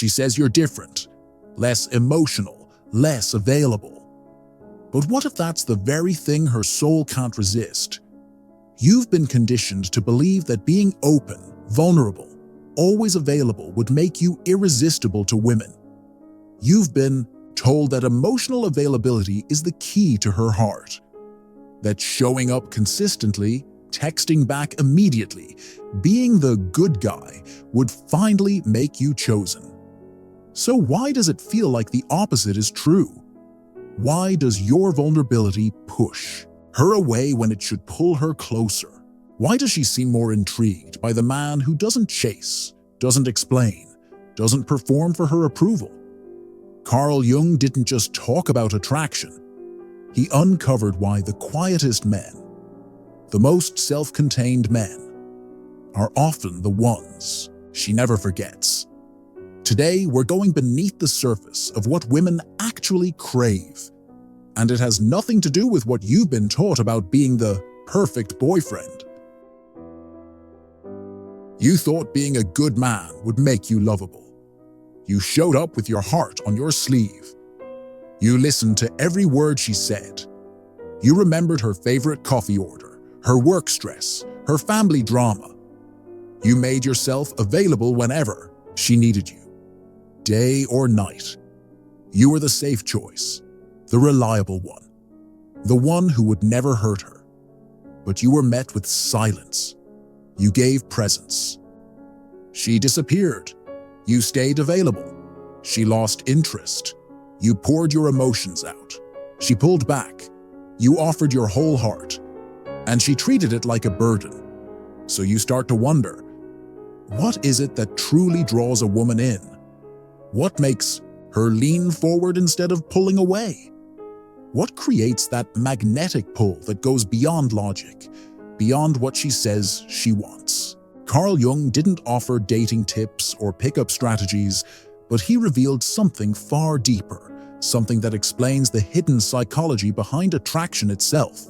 She says you're different, less emotional, less available. But what if that's the very thing her soul can't resist? You've been conditioned to believe that being open, vulnerable, always available would make you irresistible to women. You've been told that emotional availability is the key to her heart, that showing up consistently, texting back immediately, being the good guy would finally make you chosen. So why does it feel like the opposite is true? Why does your vulnerability push her away when it should pull her closer? Why does she seem more intrigued by the man who doesn't chase, doesn't explain, doesn't perform for her approval? Carl Jung didn't just talk about attraction. He uncovered why the quietest men, the most self-contained men, are often the ones she never forgets. Today, we're going beneath the surface of what women actually crave. And it has nothing to do with what you've been taught about being the perfect boyfriend. You thought being a good man would make you lovable. You showed up with your heart on your sleeve. You listened to every word she said. You remembered her favorite coffee order, her work stress, her family drama. You made yourself available whenever she needed you, day or night. You were the safe choice, the reliable one, the one who would never hurt her. But you were met with silence. You gave presence. She disappeared. You stayed available. She lost interest. You poured your emotions out. She pulled back. You offered your whole heart. And she treated it like a burden. So you start to wonder, what is it that truly draws a woman in? What makes her lean forward instead of pulling away? What creates that magnetic pull that goes beyond logic, beyond what she says she wants? Carl Jung didn't offer dating tips or pickup strategies, but he revealed something far deeper, something that explains the hidden psychology behind attraction itself.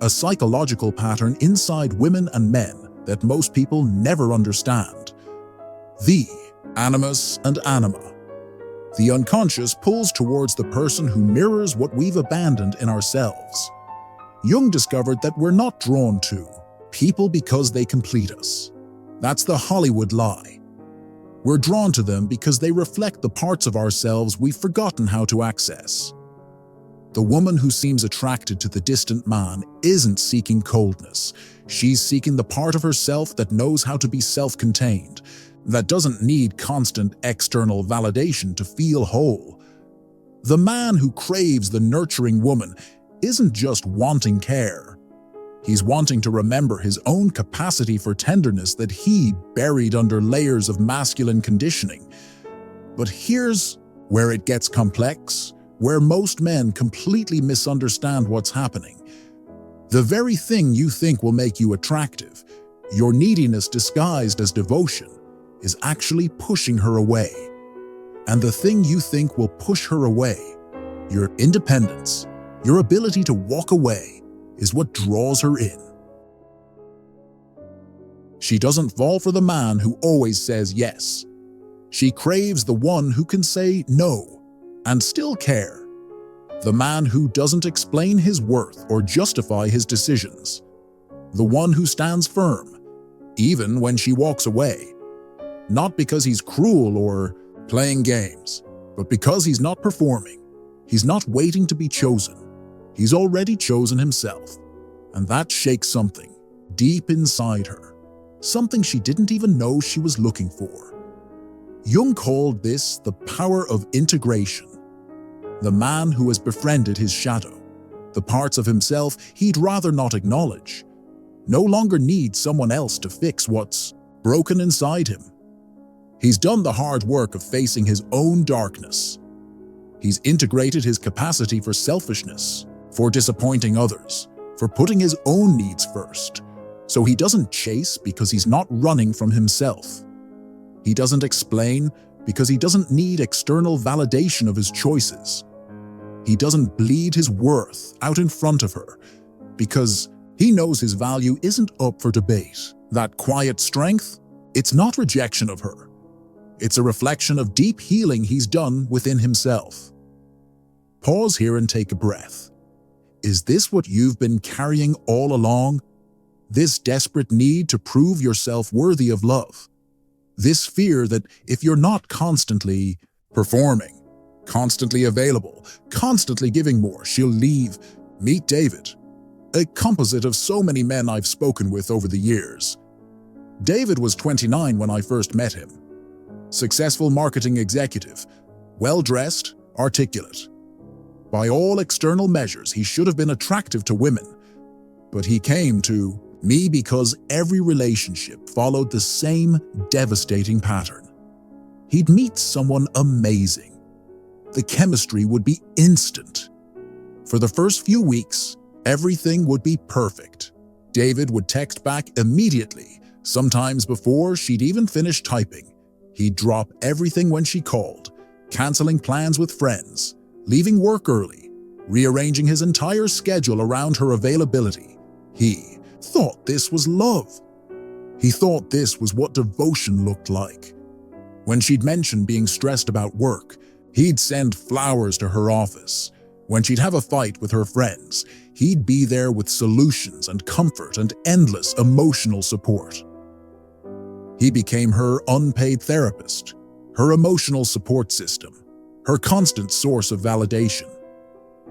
A psychological pattern inside women and men that most people never understand. The animus and anima. The unconscious pulls towards the person who mirrors what we've abandoned in ourselves. Jung discovered that we're not drawn to people because they complete us. That's the Hollywood lie. We're drawn to them because they reflect the parts of ourselves we've forgotten how to access. The woman who seems attracted to the distant man isn't seeking coldness. She's seeking the part of herself that knows how to be self-contained, that doesn't need constant external validation to feel whole. The man who craves the nurturing woman isn't just wanting care. He's wanting to remember his own capacity for tenderness that he buried under layers of masculine conditioning. But here's where it gets complex, where most men completely misunderstand what's happening. The very thing you think will make you attractive, your neediness disguised as devotion, is actually pushing her away. And the thing you think will push her away, your independence, your ability to walk away, is what draws her in. She doesn't fall for the man who always says yes. She craves the one who can say no and still care. The man who doesn't explain his worth or justify his decisions. The one who stands firm, even when she walks away. Not because he's cruel or playing games, but because he's not performing. He's not waiting to be chosen. He's already chosen himself. And that shakes something deep inside her, something she didn't even know she was looking for. Jung called this the power of integration. The man who has befriended his shadow, the parts of himself he'd rather not acknowledge, no longer needs someone else to fix what's broken inside him. He's done the hard work of facing his own darkness. He's integrated his capacity for selfishness, for disappointing others, for putting his own needs first. So he doesn't chase because he's not running from himself. He doesn't explain because he doesn't need external validation of his choices. He doesn't bleed his worth out in front of her because he knows his value isn't up for debate. That quiet strength, it's not rejection of her. It's a reflection of deep healing he's done within himself. Pause here and take a breath. Is this what you've been carrying all along? This desperate need to prove yourself worthy of love? This fear that if you're not constantly performing, constantly available, constantly giving more, she'll leave? Meet David, a composite of so many men I've spoken with over the years. David was 29 when I first met him. Successful marketing executive, well-dressed, articulate. By all external measures, he should have been attractive to women. But he came to me because every relationship followed the same devastating pattern. He'd meet someone amazing. The chemistry would be instant. For the first few weeks, everything would be perfect. David would text back immediately, sometimes before she'd even finished typing. He'd drop everything when she called, canceling plans with friends, leaving work early, rearranging his entire schedule around her availability. He thought this was love. He thought this was what devotion looked like. When she'd mention being stressed about work, he'd send flowers to her office. When she'd have a fight with her friends, he'd be there with solutions and comfort and endless emotional support. He became her unpaid therapist, her emotional support system, her constant source of validation.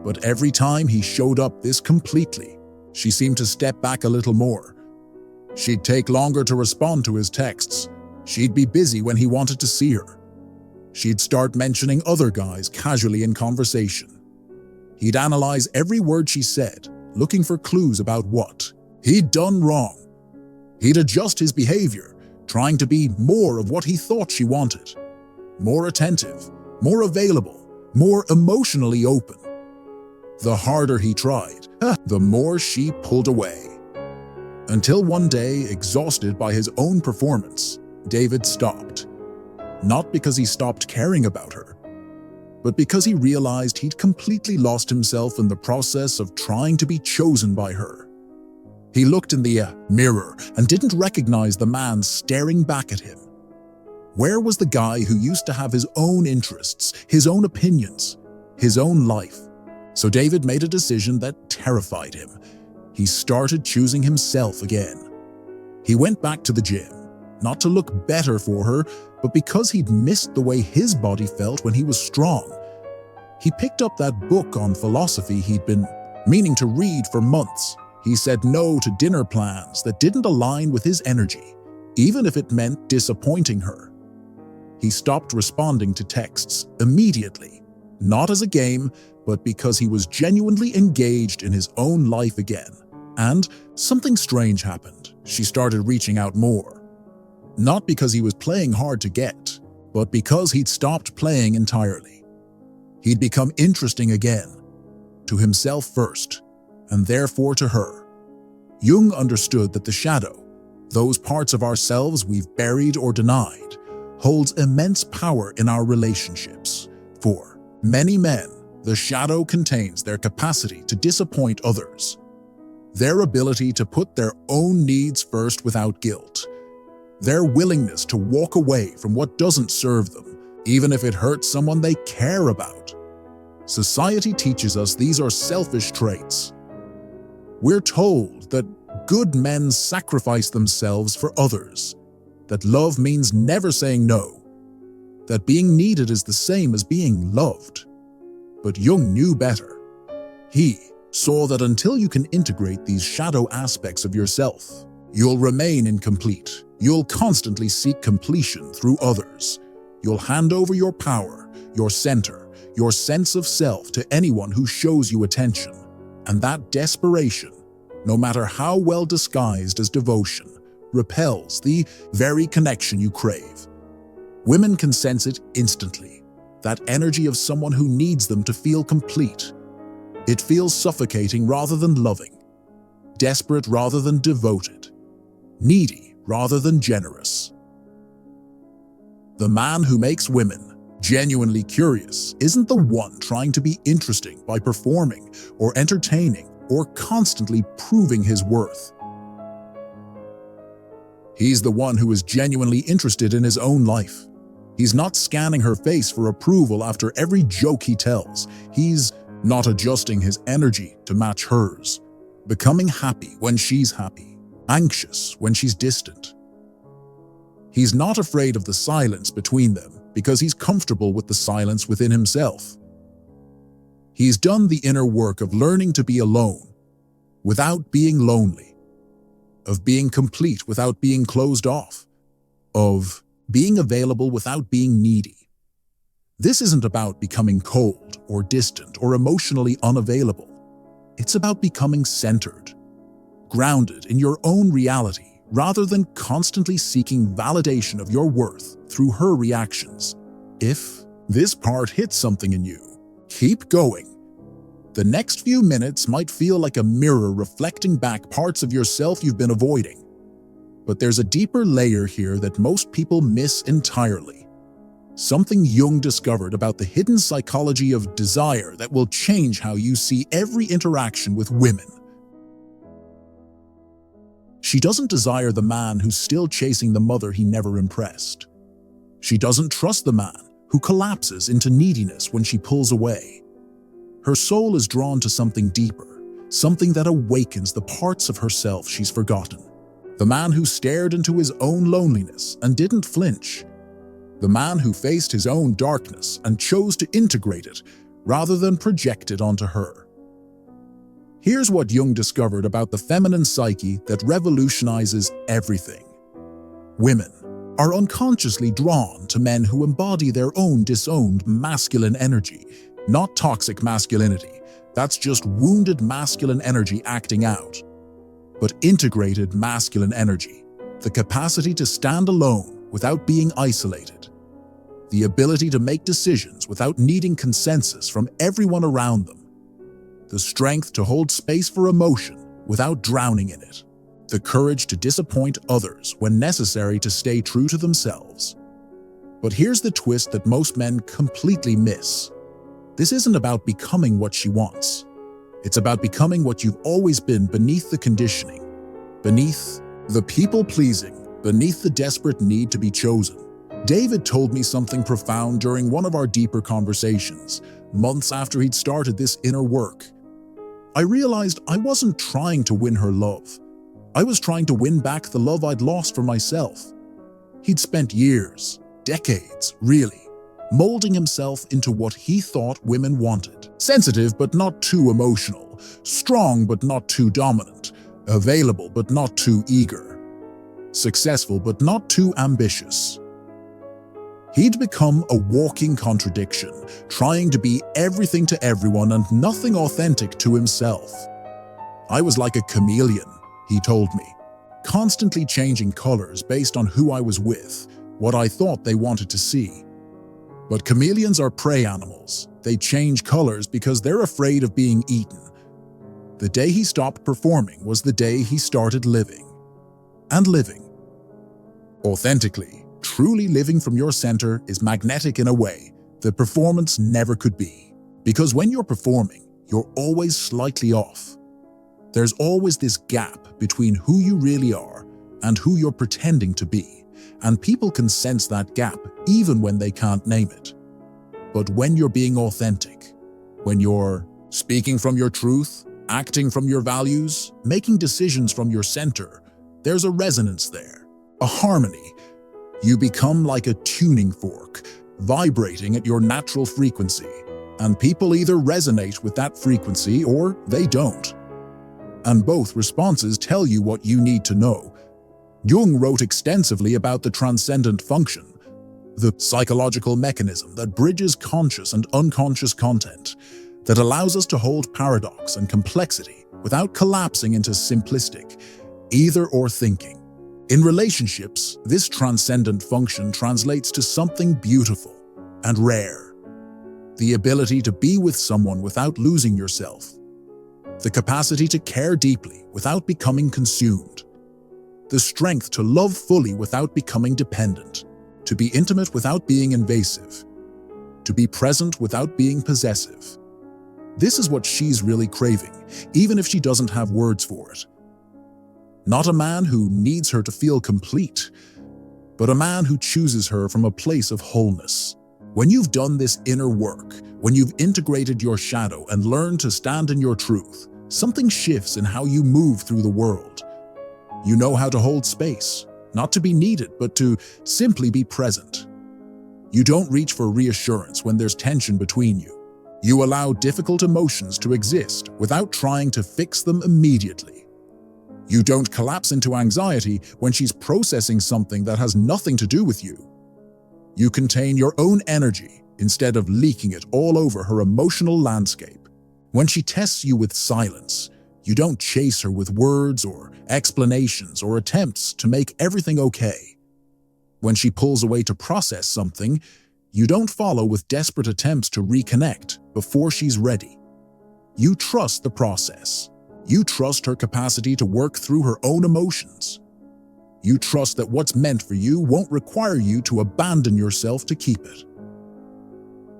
But every time he showed up this completely, she seemed to step back a little more. She'd take longer to respond to his texts. She'd be busy when he wanted to see her. She'd start mentioning other guys casually in conversation. He'd analyze every word she said, looking for clues about what he'd done wrong. He'd adjust his behavior, trying to be more of what he thought she wanted. More attentive, more available, more emotionally open. The harder he tried, the more she pulled away. Until one day, exhausted by his own performance, David stopped. Not because he stopped caring about her, but because he realized he'd completely lost himself in the process of trying to be chosen by her. He looked in the mirror and didn't recognize the man staring back at him. Where was the guy who used to have his own interests, his own opinions, his own life? So David made a decision that terrified him. He started choosing himself again. He went back to the gym, not to look better for her, but because he'd missed the way his body felt when he was strong. He picked up that book on philosophy he'd been meaning to read for months. He said no to dinner plans that didn't align with his energy, even if it meant disappointing her. He stopped responding to texts immediately, not as a game, but because he was genuinely engaged in his own life again. And something strange happened. She started reaching out more. Not because he was playing hard to get, but because he'd stopped playing entirely. He'd become interesting again, to himself first, and therefore to her. Jung understood that the shadow, those parts of ourselves we've buried or denied, holds immense power in our relationships. For many men, the shadow contains their capacity to disappoint others, their ability to put their own needs first without guilt, their willingness to walk away from what doesn't serve them, even if it hurts someone they care about. Society teaches us these are selfish traits. We're told that good men sacrifice themselves for others, that love means never saying no, that being needed is the same as being loved. But Jung knew better. He saw that until you can integrate these shadow aspects of yourself, you'll remain incomplete. You'll constantly seek completion through others. You'll hand over your power, your center, your sense of self to anyone who shows you attention. And that desperation, no matter how well disguised as devotion, repels the very connection you crave. Women can sense it instantly, that energy of someone who needs them to feel complete. It feels suffocating rather than loving, desperate rather than devoted, needy rather than generous. The man who makes women genuinely curious isn't the one trying to be interesting by performing or entertaining or constantly proving his worth. He's the one who is genuinely interested in his own life. He's not scanning her face for approval after every joke he tells. He's not adjusting his energy to match hers, becoming happy when she's happy, anxious when she's distant. He's not afraid of the silence between them because he's comfortable with the silence within himself. He's done the inner work of learning to be alone without being lonely, of being complete without being closed off, of being available without being needy. This isn't about becoming cold or distant or emotionally unavailable. It's about becoming centered, grounded in your own reality, rather than constantly seeking validation of your worth through her reactions. If this part hits something in you, keep going. The next few minutes might feel like a mirror reflecting back parts of yourself you've been avoiding. But there's a deeper layer here that most people miss entirely. Something Jung discovered about the hidden psychology of desire that will change how you see every interaction with women. She doesn't desire the man who's still chasing the mother he never impressed. She doesn't trust the man who collapses into neediness when she pulls away. Her soul is drawn to something deeper, something that awakens the parts of herself she's forgotten. The man who stared into his own loneliness and didn't flinch. The man who faced his own darkness and chose to integrate it rather than project it onto her. Here's what Jung discovered about the feminine psyche that revolutionizes everything. Women are unconsciously drawn to men who embody their own disowned masculine energy, not toxic masculinity. That's just wounded masculine energy acting out. But integrated masculine energy, the capacity to stand alone without being isolated, the ability to make decisions without needing consensus from everyone around them, the strength to hold space for emotion without drowning in it, the courage to disappoint others when necessary to stay true to themselves. But here's the twist that most men completely miss. This isn't about becoming what she wants. It's about becoming what you've always been beneath the conditioning, beneath the people-pleasing, beneath the desperate need to be chosen. David told me something profound during one of our deeper conversations, months after he'd started this inner work. I realized I wasn't trying to win her love. I was trying to win back the love I'd lost for myself. He'd spent years, decades, really, molding himself into what he thought women wanted. Sensitive but not too emotional, strong but not too dominant, available but not too eager, successful but not too ambitious. He'd become a walking contradiction, trying to be everything to everyone and nothing authentic to himself. I was like a chameleon, he told me, constantly changing colors based on who I was with, what I thought they wanted to see. But chameleons are prey animals. They change colors because they're afraid of being eaten. The day he stopped performing was the day he started living. And living. Authentically. Truly living from your center is magnetic in a way that performance never could be. Because when you're performing, you're always slightly off. There's always this gap between who you really are and who you're pretending to be, and people can sense that gap even when they can't name it. But when you're being authentic, when you're speaking from your truth, acting from your values, making decisions from your center, there's a resonance there, a harmony. You become like a tuning fork, vibrating at your natural frequency, and people either resonate with that frequency or they don't. And both responses tell you what you need to know. Jung wrote extensively about the transcendent function, the psychological mechanism that bridges conscious and unconscious content, that allows us to hold paradox and complexity without collapsing into simplistic either-or thinking. In relationships, this transcendent function translates to something beautiful and rare. The ability to be with someone without losing yourself. The capacity to care deeply without becoming consumed. The strength to love fully without becoming dependent. To be intimate without being invasive. To be present without being possessive. This is what she's really craving, even if she doesn't have words for it. Not a man who needs her to feel complete, but a man who chooses her from a place of wholeness. When you've done this inner work, when you've integrated your shadow and learned to stand in your truth, something shifts in how you move through the world. You know how to hold space, not to be needed, but to simply be present. You don't reach for reassurance when there's tension between you. You allow difficult emotions to exist without trying to fix them immediately. You don't collapse into anxiety when she's processing something that has nothing to do with you. You contain your own energy instead of leaking it all over her emotional landscape. When she tests you with silence, you don't chase her with words or explanations or attempts to make everything okay. When she pulls away to process something, you don't follow with desperate attempts to reconnect before she's ready. You trust the process. You trust her capacity to work through her own emotions. You trust that what's meant for you won't require you to abandon yourself to keep it.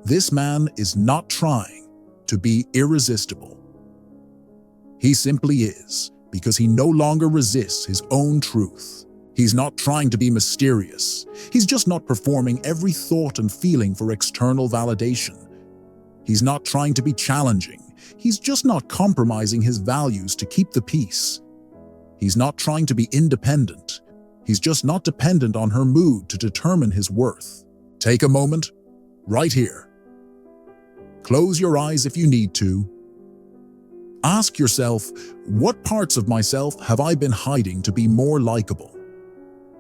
This man is not trying to be irresistible. He simply is, because he no longer resists his own truth. He's not trying to be mysterious. He's just not performing every thought and feeling for external validation. He's not trying to be challenging. He's just not compromising his values to keep the peace. He's not trying to be independent. He's just not dependent on her mood to determine his worth. Take a moment, right here. Close your eyes if you need to. Ask yourself, what parts of myself have I been hiding to be more likable?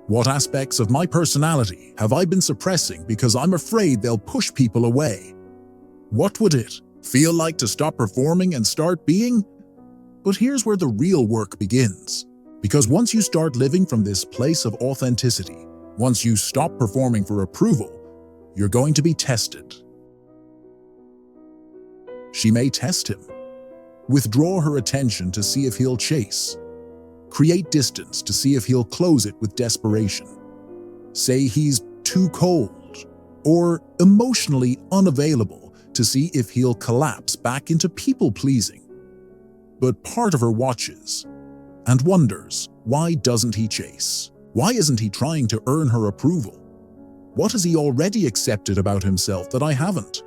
What aspects of my personality have I been suppressing because I'm afraid they'll push people away? What would it feel like to stop performing and start being? But here's where the real work begins. Because once you start living from this place of authenticity, once you stop performing for approval, you're going to be tested. She may test him. Withdraw her attention to see if he'll chase. Create distance to see if he'll close it with desperation. Say he's too cold or emotionally unavailable to see if he'll collapse back into people-pleasing. But part of her watches and wonders, why doesn't he chase? Why isn't he trying to earn her approval? What has he already accepted about himself that I haven't?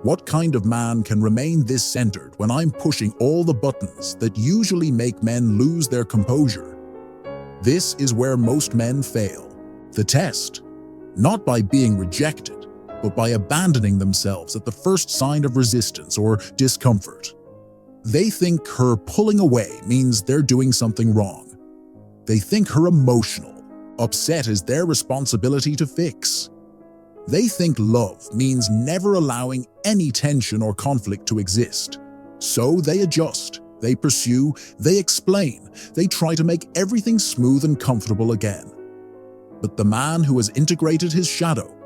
What kind of man can remain this centered when I'm pushing all the buttons that usually make men lose their composure? This is where most men fail. The test, not by being rejected, but by abandoning themselves at the first sign of resistance or discomfort. They think her pulling away means they're doing something wrong. They think her emotional upset is their responsibility to fix. They think love means never allowing any tension or conflict to exist. So they adjust, they pursue, they explain, they try to make everything smooth and comfortable again. But the man who has integrated his shadow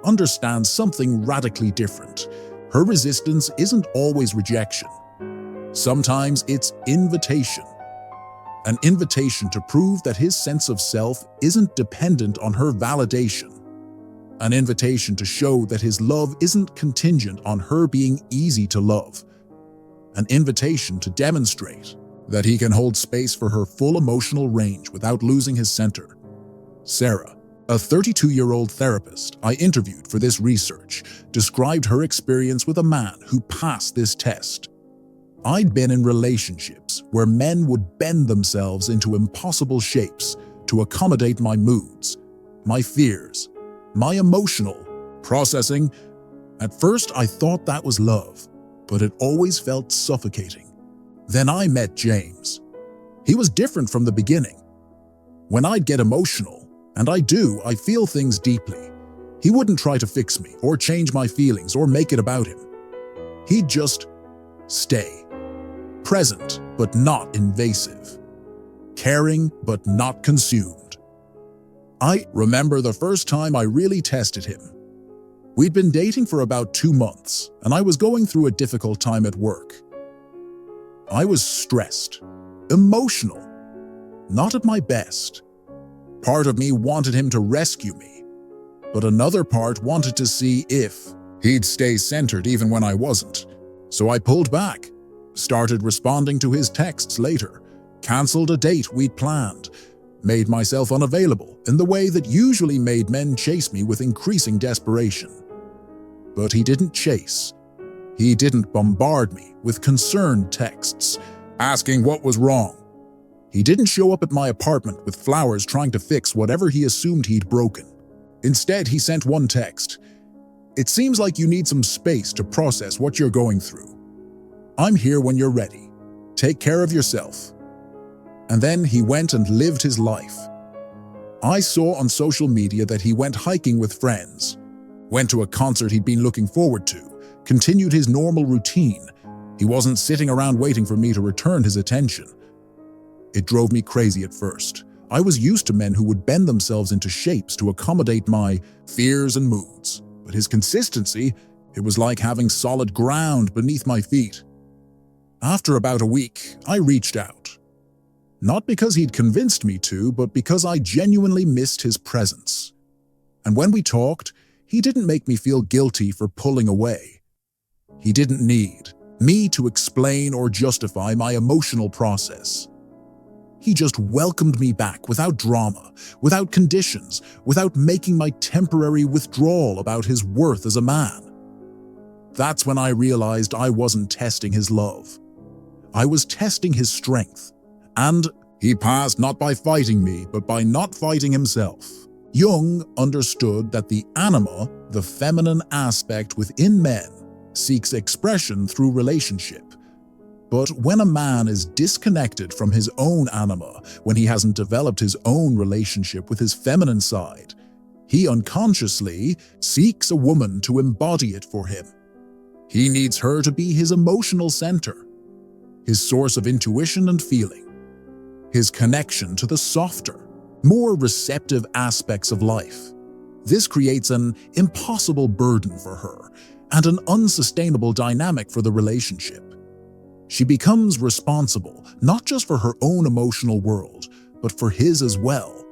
understands something radically different. Her resistance isn't always rejection. Sometimes it's invitation. An invitation to prove that his sense of self isn't dependent on her validation. An invitation to show that his love isn't contingent on her being easy to love. An invitation to demonstrate that he can hold space for her full emotional range without losing his center. Sarah, a 32-year-old therapist I interviewed for this research, described her experience with a man who passed this test. I'd been in relationships where men would bend themselves into impossible shapes to accommodate my moods, my fears, my emotional processing. At first, I thought that was love, but it always felt suffocating. Then I met James. He was different from the beginning. When I'd get emotional, and I feel things deeply, he wouldn't try to fix me or change my feelings or make it about him. He'd just stay. Present, but not invasive. Caring, but not consumed. I remember the first time I really tested him. We'd been dating for about 2 months, and I was going through a difficult time at work. I was stressed, emotional, not at my best. Part of me wanted him to rescue me, but another part wanted to see if he'd stay centered even when I wasn't. So I pulled back, started responding to his texts later, canceled a date we'd planned, made myself unavailable in the way that usually made men chase me with increasing desperation. But he didn't chase. He didn't bombard me with concerned texts, asking what was wrong. He didn't show up at my apartment with flowers trying to fix whatever he assumed he'd broken. Instead, he sent one text. "It seems like you need some space to process what you're going through. I'm here when you're ready. Take care of yourself." And then he went and lived his life. I saw on social media that he went hiking with friends, went to a concert he'd been looking forward to, continued his normal routine. He wasn't sitting around waiting for me to return his attention. It drove me crazy at first. I was used to men who would bend themselves into shapes to accommodate my fears and moods. But his consistency, it was like having solid ground beneath my feet. After about a week, I reached out. Not because he'd convinced me to, but because I genuinely missed his presence. And when we talked, he didn't make me feel guilty for pulling away. He didn't need me to explain or justify my emotional process. He just welcomed me back without drama, without conditions, without making my temporary withdrawal about his worth as a man. That's when I realized I wasn't testing his love. I was testing his strength. And he passed not by fighting me, but by not fighting himself. Jung understood that the anima, the feminine aspect within men, seeks expression through relationship. But when a man is disconnected from his own anima, when he hasn't developed his own relationship with his feminine side, he unconsciously seeks a woman to embody it for him. He needs her to be his emotional center, his source of intuition and feeling, his connection to the softer, more receptive aspects of life. This creates an impossible burden for her and an unsustainable dynamic for the relationship. She becomes responsible not just for her own emotional world, but for his as well.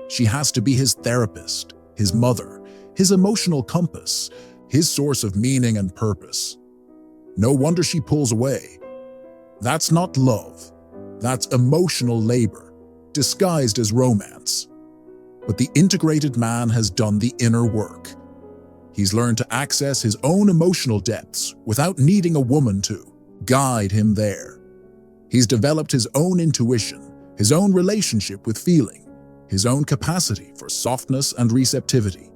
She has to be his therapist, his mother, his emotional compass, his source of meaning and purpose. No wonder she pulls away. That's not love. That's emotional labor, disguised as romance. But the integrated man has done the inner work. He's learned to access his own emotional depths without needing a woman to guide him there. He's developed his own intuition, his own relationship with feeling, his own capacity for softness and receptivity.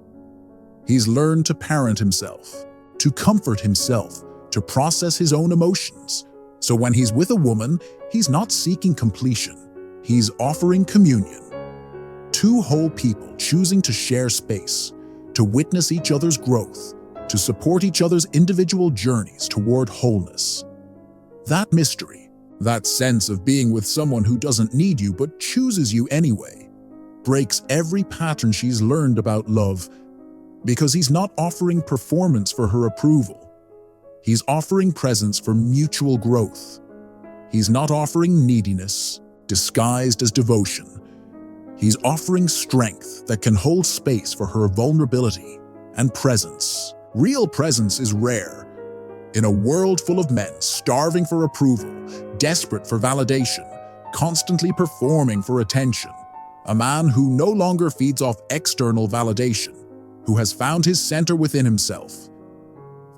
He's learned to parent himself, to comfort himself, to process his own emotions. So when he's with a woman, he's not seeking completion. He's offering communion. Two whole people choosing to share space, to witness each other's growth, to support each other's individual journeys toward wholeness. That mystery, that sense of being with someone who doesn't need you but chooses you anyway, breaks every pattern she's learned about love, because he's not offering performance for her approval. He's offering presence for mutual growth. He's not offering neediness, disguised as devotion. He's offering strength that can hold space for her vulnerability and presence. Real presence is rare. In a world full of men starving for approval, desperate for validation, constantly performing for attention, a man who no longer feeds off external validation, who has found his center within himself,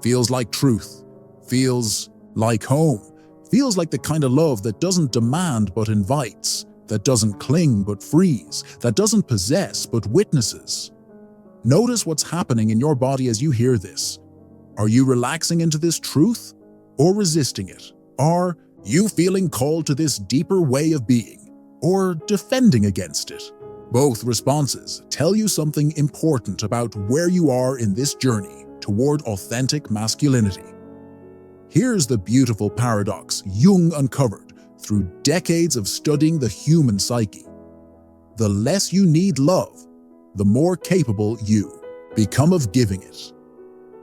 feels like truth, feels like home, feels like the kind of love that doesn't demand but invites, that doesn't cling but frees, that doesn't possess but witnesses. Notice what's happening in your body as you hear this. Are you relaxing into this truth or resisting it? Are you feeling called to this deeper way of being or defending against it? Both responses tell you something important about where you are in this journey toward authentic masculinity. Here's the beautiful paradox Jung uncovered through decades of studying the human psyche. The less you need love, the more capable you become of giving it.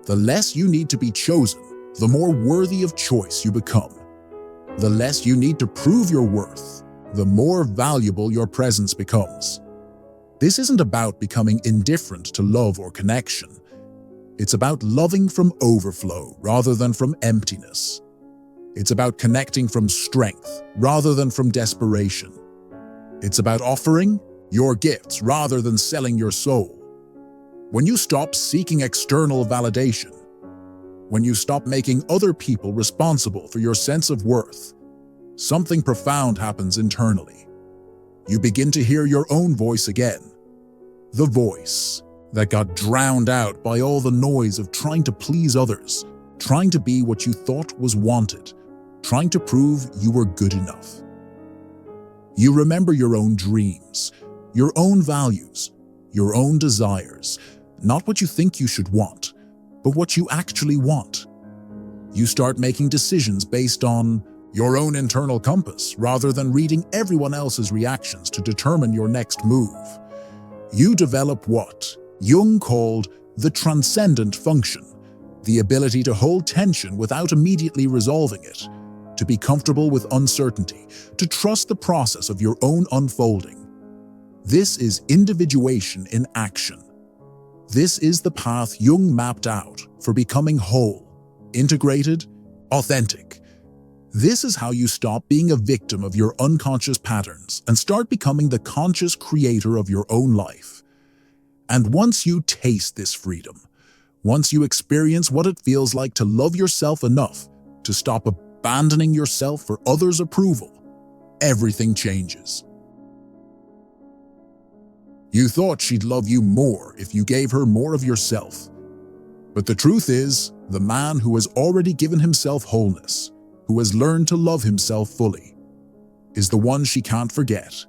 The less you need to be chosen, the more worthy of choice you become. The less you need to prove your worth, the more valuable your presence becomes. This isn't about becoming indifferent to love or connection. It's about loving from overflow rather than from emptiness. It's about connecting from strength rather than from desperation. It's about offering your gifts rather than selling your soul. When you stop seeking external validation, when you stop making other people responsible for your sense of worth, something profound happens internally. You begin to hear your own voice again. The voice that got drowned out by all the noise of trying to please others, trying to be what you thought was wanted, trying to prove you were good enough. You remember your own dreams, your own values, your own desires, not what you think you should want, but what you actually want. You start making decisions based on your own internal compass rather than reading everyone else's reactions to determine your next move. You develop what Jung called the transcendent function, the ability to hold tension without immediately resolving it, to be comfortable with uncertainty, to trust the process of your own unfolding. This is individuation in action. This is the path Jung mapped out for becoming whole, integrated, authentic. This is how you stop being a victim of your unconscious patterns and start becoming the conscious creator of your own life. And once you taste this freedom, once you experience what it feels like to love yourself enough to stop abandoning yourself for others' approval, everything changes. You thought she'd love you more if you gave her more of yourself. But the truth is, the man who has already given himself wholeness, who has learned to love himself fully, is the one she can't forget.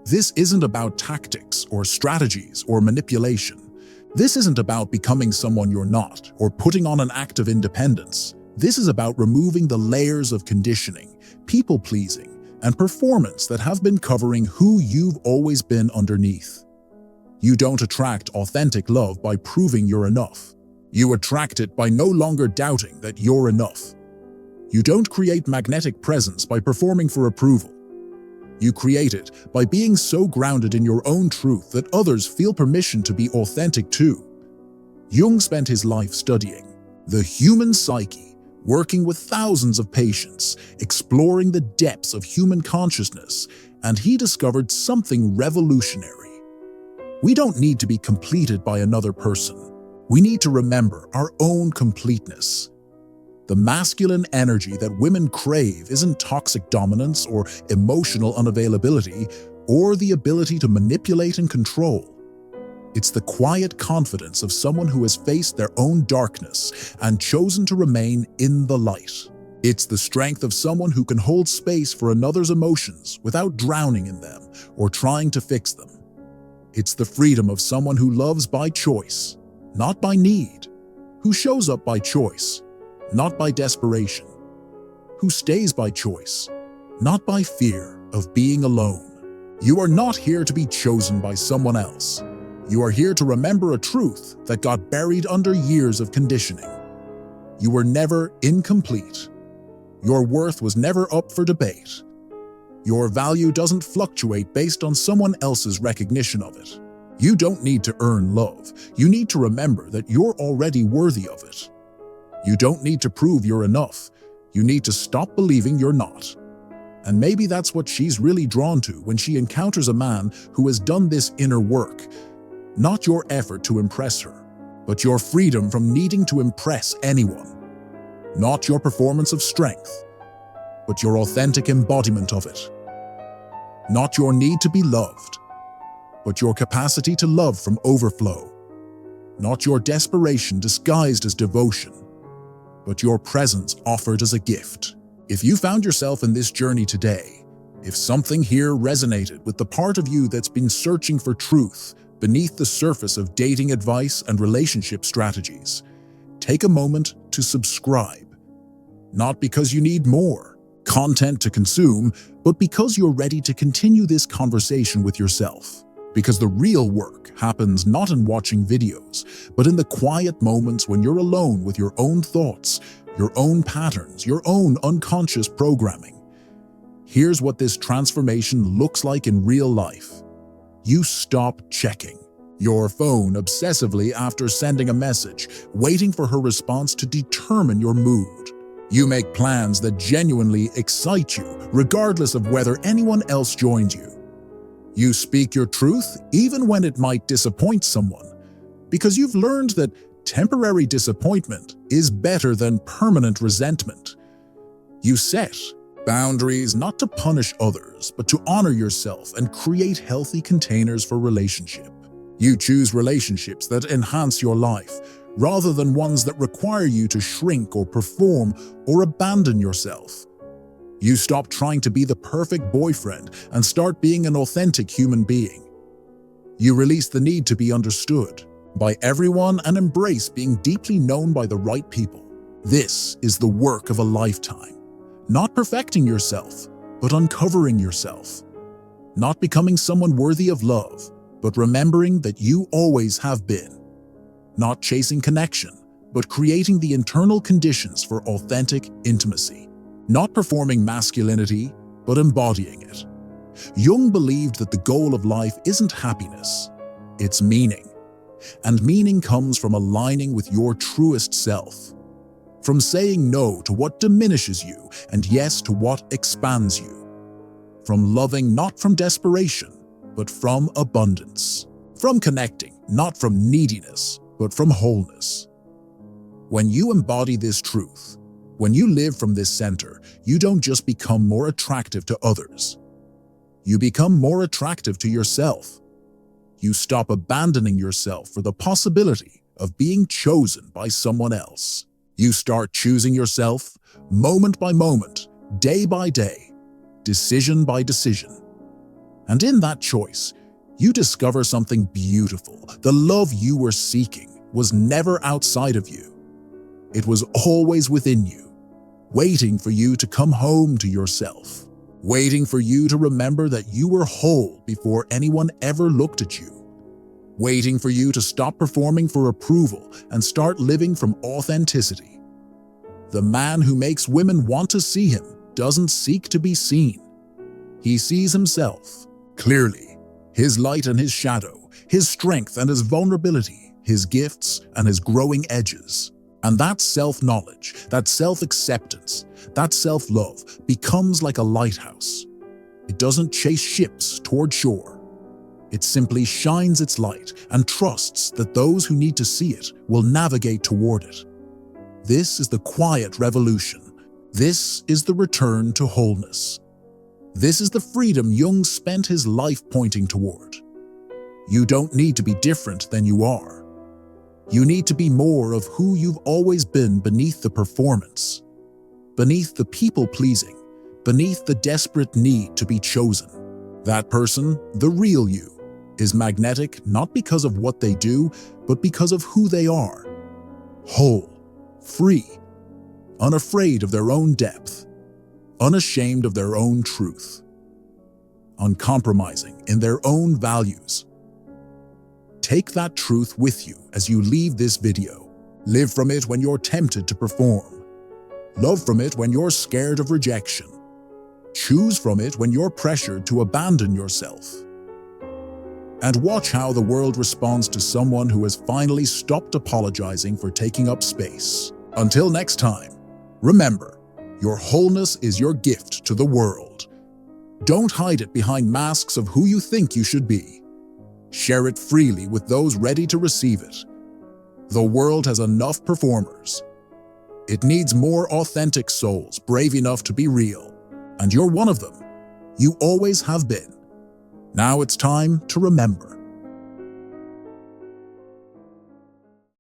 This isn't about tactics or strategies or manipulation. This isn't about becoming someone you're not or putting on an act of independence. This is about removing the layers of conditioning, people-pleasing, and performance that have been covering who you've always been underneath. You don't attract authentic love by proving you're enough. You attract it by no longer doubting that you're enough. You don't create magnetic presence by performing for approval. You create it by being so grounded in your own truth that others feel permission to be authentic too. Jung spent his life studying the human psyche, working with thousands of patients, exploring the depths of human consciousness, and he discovered something revolutionary. We don't need to be completed by another person. We need to remember our own completeness. The masculine energy that women crave isn't toxic dominance or emotional unavailability or the ability to manipulate and control. It's the quiet confidence of someone who has faced their own darkness and chosen to remain in the light. It's the strength of someone who can hold space for another's emotions without drowning in them or trying to fix them. It's the freedom of someone who loves by choice, not by need, who shows up by choice, not by desperation, who stays by choice, not by fear of being alone. You are not here to be chosen by someone else. You are here to remember a truth that got buried under years of conditioning. You were never incomplete. Your worth was never up for debate. Your value doesn't fluctuate based on someone else's recognition of it. You don't need to earn love. You need to remember that you're already worthy of it. You don't need to prove you're enough. You need to stop believing you're not. And maybe that's what she's really drawn to when she encounters a man who has done this inner work. Not your effort to impress her, but your freedom from needing to impress anyone. Not your performance of strength, but your authentic embodiment of it. Not your need to be loved, but your capacity to love from overflow. Not your desperation disguised as devotion, but your presence offered as a gift. If you found yourself in this journey today, if something here resonated with the part of you that's been searching for truth beneath the surface of dating advice and relationship strategies, take a moment to subscribe. Not because you need more content to consume, but because you're ready to continue this conversation with yourself. Because the real work happens not in watching videos, but in the quiet moments when you're alone with your own thoughts, your own patterns, your own unconscious programming. Here's what this transformation looks like in real life. You stop checking your phone obsessively after sending a message, waiting for her response to determine your mood. You make plans that genuinely excite you, regardless of whether anyone else joins you. You speak your truth even when it might disappoint someone, because you've learned that temporary disappointment is better than permanent resentment. You set boundaries not to punish others, but to honor yourself and create healthy containers for relationship. You choose relationships that enhance your life, rather than ones that require you to shrink or perform or abandon yourself. You stop trying to be the perfect boyfriend and start being an authentic human being. You release the need to be understood by everyone and embrace being deeply known by the right people. This is the work of a lifetime. Not perfecting yourself, but uncovering yourself. Not becoming someone worthy of love, but remembering that you always have been. Not chasing connection, but creating the internal conditions for authentic intimacy. Not performing masculinity, but embodying it. Jung believed that the goal of life isn't happiness, it's meaning. And meaning comes from aligning with your truest self. From saying no to what diminishes you and yes to what expands you. From loving not from desperation, but from abundance. From connecting, not from neediness, but from wholeness. When you embody this truth, when you live from this center, you don't just become more attractive to others. You become more attractive to yourself. You stop abandoning yourself for the possibility of being chosen by someone else. You start choosing yourself moment by moment, day by day, decision by decision. And in that choice, you discover something beautiful. The love you were seeking was never outside of you. It was always within you, waiting for you to come home to yourself, waiting for you to remember that you were whole before anyone ever looked at you, waiting for you to stop performing for approval and start living from authenticity. The man who makes women want to see him doesn't seek to be seen. He sees himself clearly, his light and his shadow, his strength and his vulnerability, his gifts and his growing edges. And that self-knowledge, that self-acceptance, that self-love becomes like a lighthouse. It doesn't chase ships toward shore. It simply shines its light and trusts that those who need to see it will navigate toward it. This is the quiet revolution. This is the return to wholeness. This is the freedom Jung spent his life pointing toward. You don't need to be different than you are. You need to be more of who you've always been beneath the performance, beneath the people-pleasing, beneath the desperate need to be chosen. That person, the real you, is magnetic not because of what they do, but because of who they are. Whole, free, unafraid of their own depth, unashamed of their own truth, uncompromising in their own values. Take that truth with you as you leave this video. Live from it when you're tempted to perform. Love from it when you're scared of rejection. Choose from it when you're pressured to abandon yourself. And watch how the world responds to someone who has finally stopped apologizing for taking up space. Until next time, remember, your wholeness is your gift to the world. Don't hide it behind masks of who you think you should be. Share it freely with those ready to receive it. The world has enough performers. It needs more authentic souls brave enough to be real. And you're one of them. You always have been. Now it's time to remember.